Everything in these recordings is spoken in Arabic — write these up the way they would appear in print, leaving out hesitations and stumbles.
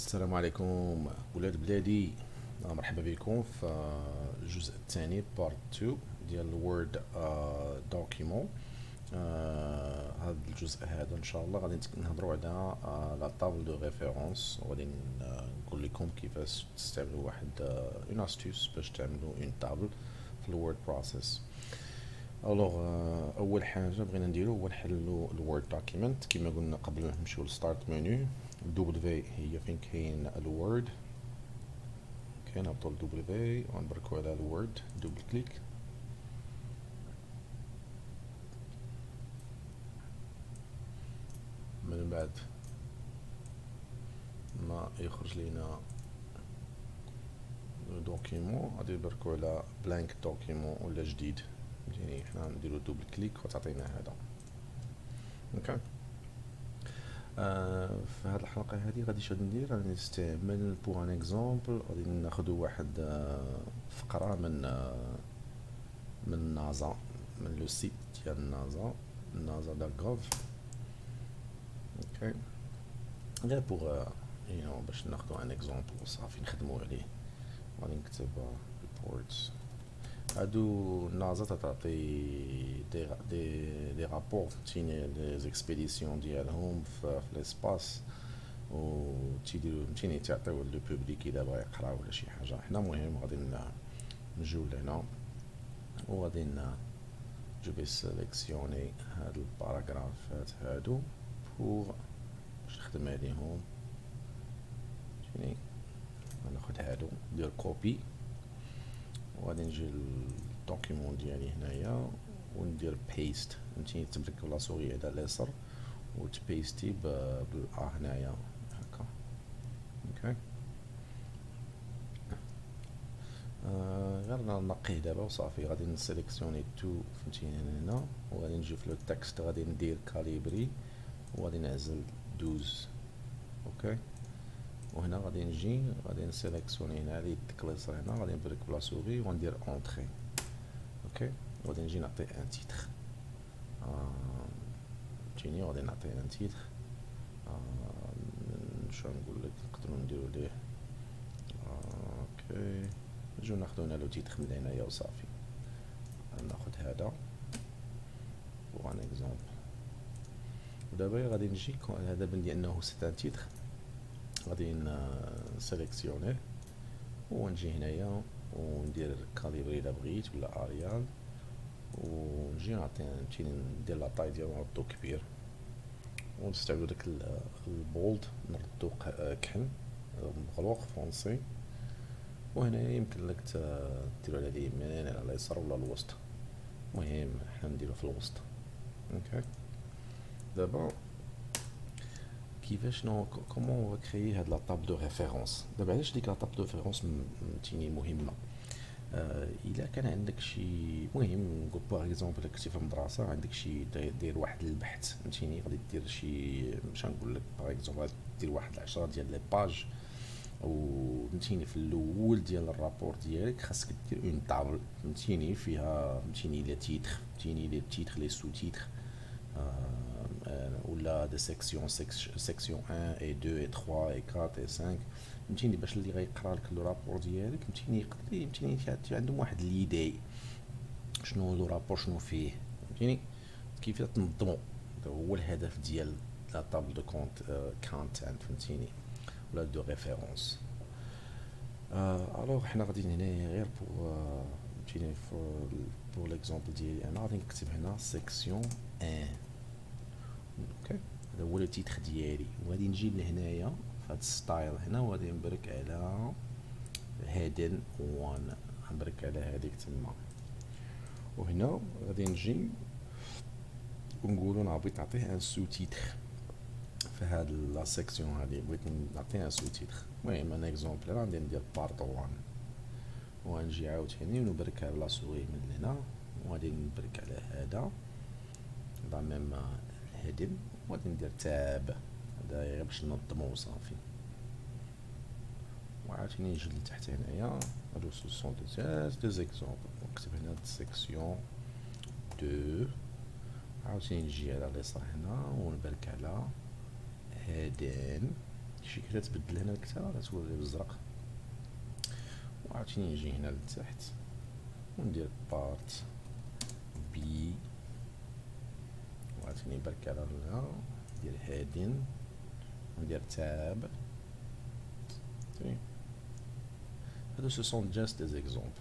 السلام عليكم ولاد بلادي. مرحبا بكم في الجزء الثاني بارت 2 ديال الوورد دوكيمون. هذا الجزء هذا ان شاء الله غادي نهضروا على لا طابل دو ريفيرونس، وغادي نقول لكم كيفاش تستعملوا واحد اون استيوس باش تعملوا اون طابل في الوورد بروسيس. الوغ اول حاجه بغينا نديرو هو نحلوا الوورد دوكيمنت كما قلنا قبل ما نمشيو للستارت منيو. دبليو هي فين كاين الوورد، كنهبطوا لدبليو ونبركوا على الوورد دوبل كليك. من بعد ما يخرج لينا دوكيمون غادي نبركوا على بلانك دوكيمون ولا جديد، يعني حنا نديرو دوبل كليك وتعطينا هذا. اوكي. في هذه الحلقه هذه غادي شنو ندير، غادي نستعمل بوغ ان اكزومبل، غادي ناخذ واحد فقره من نازا، من لو سيت ديال نازا دا غوف. اوكي، غير بوغ باش ناخذ ان اكزومبل وصافي نخدموا عليه. غادي نكتب ريبورتس. هادو نازا تعطي دي رابور، فهمتيني، لي زيكسبيديسيون ديالهم في ليسباس، و تيديرو فهمتيني تعطيو لو بوبليك اذا بغا يقرا ولا شي حاجه. حنا مهم غادي نجيو لهنا وغادي جو في سيليكسيوني هاد الباراغرافات هادو بوغ باش نخدم عليهم. فهمتيني، غناخد هادو ندير كوبي وغادي نجي للدوكيمون ديالي هنايا وندير بيست، فهمتيني، تبرك لا سوري على اليسار وتبيستي بالا هنايا هكا. اوكي. غير نقيه دابا وصافي. غادي نسيليكسيوني تو، فهمتيني، هنا وغادي نجي في لو تكست، غادي ندير كاليبري وغادي نعزل 12. اوكي. وهنا غادي نجي غادي نسيليكسيوني هنا هذه التكليصه هنا، غادي نبرك بلا سوري وندير اونطري. اوكي. وغادي نجي نعطي ان تيتر، فهمتيني، غادي نعطي ان تيتر. شنو نقول لك، نقدروا نديروا ليه اوكي، نجيو ناخذوا هنا لو تيتر من هنايا وصافي. ناخذ هذا بوغ ان اكزومبل. ودابا غادي نجي هذا بان انه سي ان تيتر، غادي نسيليكسيونيه ونجي هنايا وندير كاليبري الا بغيت ولا اريال، ونجي نعطي فهمتيني ندير لا طاي ديالو نردو كبير، ونستعملو داك البولد نردو كحل مغلوق فونسي. وهنا يمكن لك ديرو على اليمين على اليسار ولا الوسط، المهم حنا نديرو في الوسط. اوكي. دابا كيفاش كومون اون كريي هاد لا طابل دو ريفيرونس. دابا علاش ديك لا طابل دو ريفيرونس فهمتيني مهمه؟ الا كان عندك شي، مهم نقول باغ اكزومبل كنتي في المدرسه عندك شي دير واحد البحث، فهمتيني، غادي دير شي، مش نقول لك باغ اكزومبل دير واحد 10 ديال لي باج، و فهمتيني في الاول ديال الرابور ديالك خاصك دير اون طابل، فهمتيني، فيها فهمتيني لي تيتر، فهمتيني لي تيتر لي سو تيتر، ولا دي سيكسيون 1 et 2 et 3 et 4 et 5، فهمتيني، باش اللي غيقرا لك لو رابور ديالك فهمتيني يقدر فهمتيني عندهم واحد ليدي شنو لو رابور شنو فيه، فهمتيني كيف تنظمو. هو الهدف ديال لا طابل دو كونتنت، فهمتيني، ولا دو ريفيرونس. الوغ حنا غاديين هنا غير فهمتيني بور ليكزومبل ديالي انا غادي نكتب هنا سيكسيون 1. اوكي، هذا هو التيتر ديالي، وغادي نجي لهنايا في هاد ستايل هنا وغادي نبرك على هيدن 1، نبرك على هذيك تما. وهنا غادي نجي ونقولوا انا بغيت نعطيه ان سو تيتر في هاد لا سيكسيون هادي، بغيت نعطيه ان سو تيتر. المهم انا اكزومبل غادي ندير بارت 1، وغنجي عاوتاني ونبرك على لا سوري من هنا وغادي نبرك على هذا لا ميم هيدن، وغادي ندير تاب، هذا غير باش ننظمو وصافي. وعاوتاني نجي لتحت هنايا هادو سون دو زيكزومبل، نكتب هنا سيكسيون 2. عاوتاني نجي على اليسار هنا ونبرك على هادين داكشي كي تتبدل هنا الكتابة غتولي بالزرق. وعاوتاني نجي هنا لتحت وندير بارت بي، وعاوتاني برك على هنا ندير هادين وندير تاب. هادو سو سون جاست دي زيكزومبل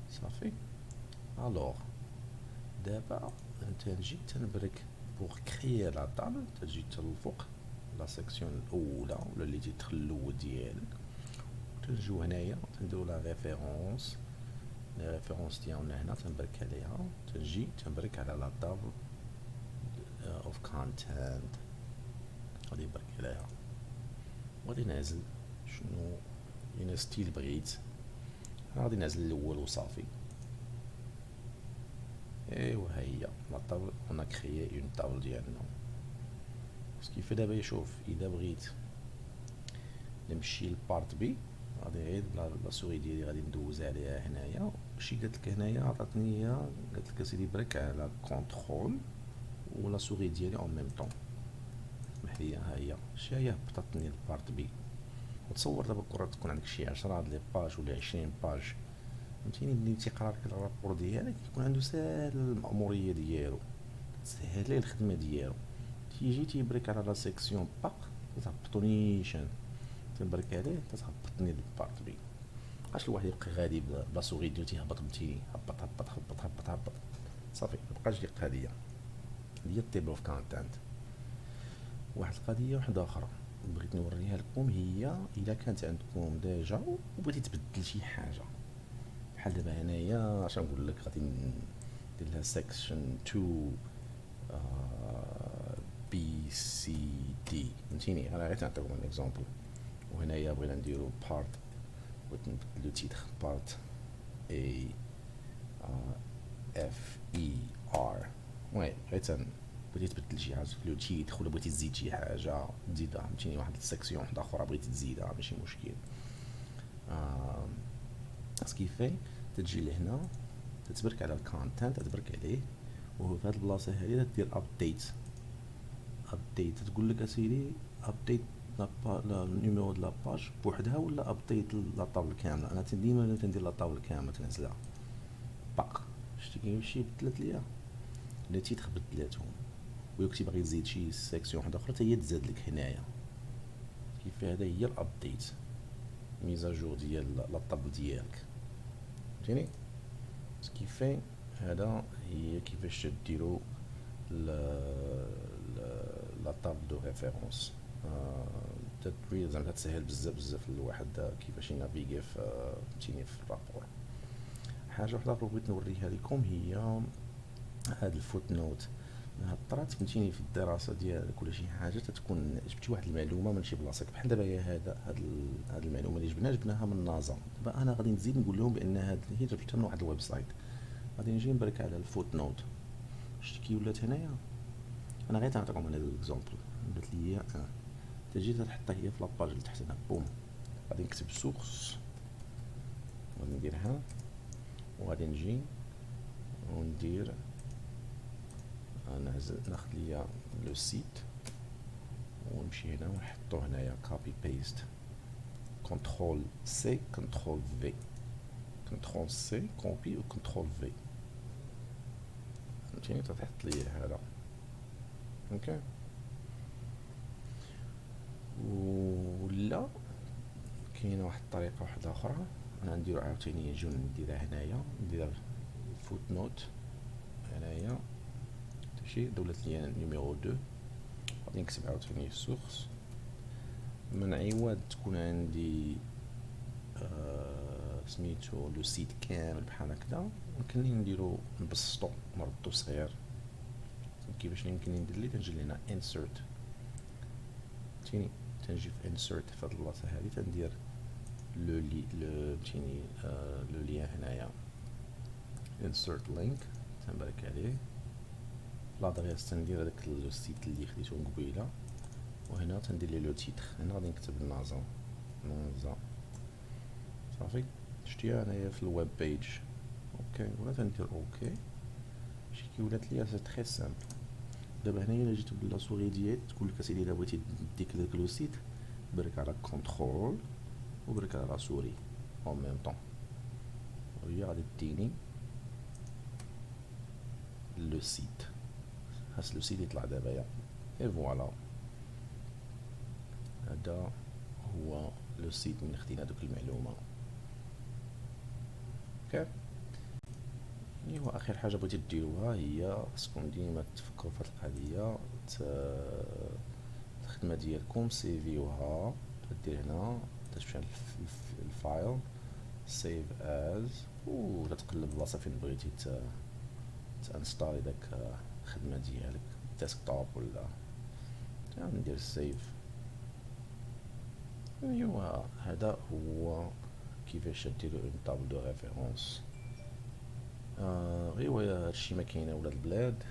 صافي. الوغ دابا تنجي تنبرك بوغ كريي لا طابل، تجي تالفوق لا سيكسيون الاولى ولا اللي تيدخل الاول ديالك، تنجيو هنايا تنديرو لا ريفيرونس. لي ريفيرونس ديالنا هنا تنبرك عليها، تنجي تنبرك على لا طابل اوف كونتنت، غادي نبرك عليها وغادي نعزل شنو يعني ستيل بغيت، غادي نعزل الاول وصافي. ايوا ها هي لا طابل اون كريي اون طابل ديالنا. كيف دابا شوف اذا بغيت نمشي لبارت بي غادي غير لا سوري ديالي غادي ندوز عليها هنايا. شي قالت لك هنايا عطاتني هي قالت لك اسيدي برك على كونترول ولا سوري ديالي اون ميم طون. سمح لي ها هي شي هي هبطتني لبارت بي. وتصور دابا الكره تكون عندك شي 10 د لي باج ولا 20 باج، فهمتيني ملي تيقرا لك الرابور ديالك يكون عنده ساهل المأمورية ديالو، تسهل ليه الخدمة ديالو. تيجي تيبريك على لا سيكسيون باق تهبطو نيشان، تنبرك عليه تتهبطني للبارت بي. مابقاش الواحد يبقى غادي بلا سوغي ديالو تيهبط بتيني هبط هبط هبط هبط هبط صافي مابقاش ديك القضية. هي التيبل اوف كونتنت. واحد القضية واحدة أخرى بغيت نوريها لكم، هي إلا كانت عندكم ديجا وبغيتي تبدل شي حاجة بحال دابا هنايا اش نقول لك، غادي ندير لها سيكشن 2 بي سي دي، فهمتيني. انا غير نعطيكم ان اكزامبل. وهنايا بغينا نديرو بارت، بغيت نبدلو تيتر بارت اي اف اي ار. المهم بغيت بغيتي تبدل شي حاجه في لو تيتر ولا بغيتي تزيد شي حاجه تزيدها، فهمتيني. واحد السيكسيون وحده اخرى بغيتي تزيدها ماشي مشكل. كيفاش تجي لهنا تتبرك على الكونتنت تتبرك عليه، وفي هاد البلاصه هادي تدير ابديت تقول لك اسيدي ابديت النيميرو د لاباج بوحدها ولا ابديت لا طابل كامله. انا ديما تندير لا طابل كامله تنزلها باق. شتي كيمشي بدلت ليا لي تيتر بدلاتهم، ولا كنتي باغي تزيد شي سيكسيون وحده اخرى حتى هي تزاد لك هنايا. كيف هذا هي الابديت ميزاجور ديال لا طابل ديالك، فهمتيني. كيفاش هذا هي كيفاش ديروا لا طابل دو ريفيرونس. تدوير زعما تسهل بزاف بزاف الواحد كيفاش ينافيغي فهمتيني في الرابور. حاجه واحده اخرى بغيت نوريها لكم هي هاد الفوت نوت. طرات فهمتيني في الدراسه ديالك ولا شي حاجه تتكون جبتي واحد المعلومه من شي بلاصه بحال دابا هي هاد المعلومه اللي جبناها من نازا. دابا انا غادي نزيد نقول لهم بان هاد هي جبتها من واحد الويب سايت، غادي نجي نبرك على الفوت نوت. شتي كي ولات هنايا انا غير نعطيكم انا الاكزامبل. قلت لي تجي تحطها هي في لاباج اللي تحت هنا بوم، غادي نكتب سورس غادي نديرها وغادي نجي وندير نعزل ناخذ ليا لو سيت ونمشي هنا ونحطو هنايا كوبي بيست كنترول سي كنترول في، كنترول سي كوبي وكنترول في، فهمتيني. تحط ليا هذا اوكي. ولا كاينه واحد الطريقه واحده اخرى انا نديرو عاوتاني نجيو نديرها هنايا، ندير فوت نوت هنايا ماشي دولت ليا نيميرو 2. غادي نكتب عاوتاني سورس من عوض تكون عندي سميتو لو سيت كامل بحال هكذا، يمكن لي نديرو نبسطو نردو صغير. كيفاش يمكن ندير لي تنجي لهنا انسرت، فهمتيني. تنجي في انسرت في هاد البلاصه هادي تندير لو فهمتيني لو ليان هنايا انسرت لينك تنبرك عليه لادريس، تندير هذاك لو سيت اللي خديتو من قبيله، وهنا تندير لي لو تيتر. هنا غادي نكتب نازا صافي. شتيها هنايا في الويب بيج اوكي، ولا تندير اوكي. شتي كي ولات ليا سي تري سامبل. دابا هنايا الا جيت بلا سوري ديالي تقول لك اسيدي الا بغيتي ديك داك لو سيت برك على كنترول وبرك على لا سوري اون ميم طون، وهي غادي تديني لو سيت. خاص لو سيت يطلع دابا، اي فوالا هذا هو لو سيت من خدينا دوك المعلومه. اوكي، ايوا اخر حاجه بغيتي ديروها هي خاصكم ديما تفكروا في هاد القضيه. الخدمه ديالكم سيفيوها، تدير هنا تمشي الفايل سيف از، وتتقلب البلاصه فين بغيتي تانستالي داك الخدمه ديالك، ديسكتوب ولا ندير سيف. ايوا هذا هو كيفاش ديروا اون طابل دو ريفيرونس. ايوا هادشي ما كاين ولاد البلاد.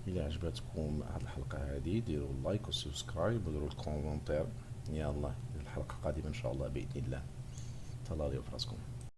الى عجبتكم هاد الحلقه هادي ديروا لايك وسبسكرايب وديروا الكومونتير. يلا الحلقه القادمه ان شاء الله باذن الله. تهلاو في راسكم.